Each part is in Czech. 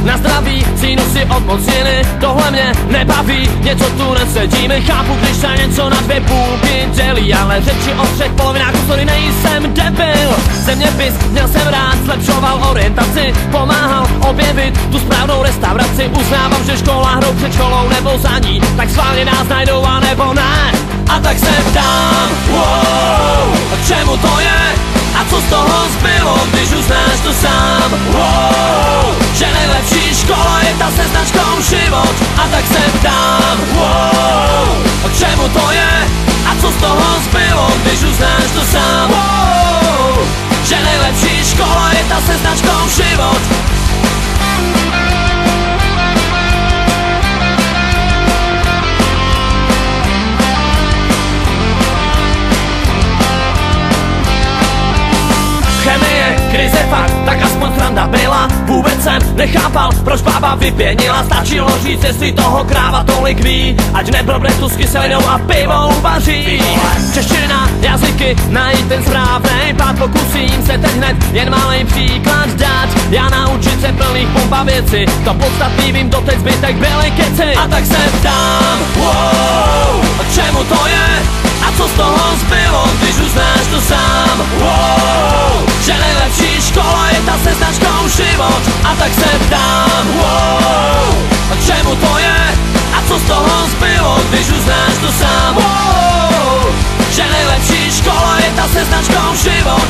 Na zdraví, sinusy odmocněny, tohle mě nebaví, něco tu nesedíme. Chápu, když se něco na dvě půlky dělí, ale řeči o třech polovinách, sorry, nejsem debil. Zeměpis měl jsem rád, zlepšoval orientaci, pomáhal objevit tu správnou restauraci. Uznávám, že škola hrou před školou nebo za ní, tak schválně nás najdou a nebo ne. A tak se ptám, wow, čemu to je? A co z toho zbylo, když uznáš to sám? Wow, že nejlepší škola je ta se značkou život. A tak se ptám, wow, čemu to je? A co z toho zbylo, když uznáš to sám? Wow, že nejlepší škola je ta se značkou život. Chemie, krize fakt, tak aspoň sranda byla. Vůbec jsem nechápal, proč bába vypěnila. Stačilo říct, jestli toho kráva tolik ví, ať neblbne tu s kyselinou a pivo uvaří. Čeština, jazyky, najít ten správnej pád. Pokusím se teď hned jen malej příklad dát. Já naučit se plných pumpa věci, to podstatný vím, doteď zbytek byly keci. A tak se ptám, wow, čemu to je? A co z toho zbylo, když uznáš to sám? Wow, že nejlepší škola je ta se značkou život. A tak se ptám, wow, čemu to je? A co z toho zbylo, když uznáš to sám? Wow, že nejlepší škola je ta se značkou život.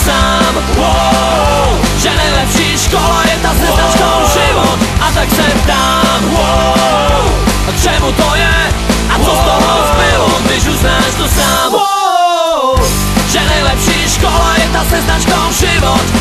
Sám, wow, že nejlepší škola je ta se značkou život. A tak se ptám, wow, čemu to je? A co z toho zbylo, když uznáš to sám? Wow, že nejlepší škola je ta se značkou život.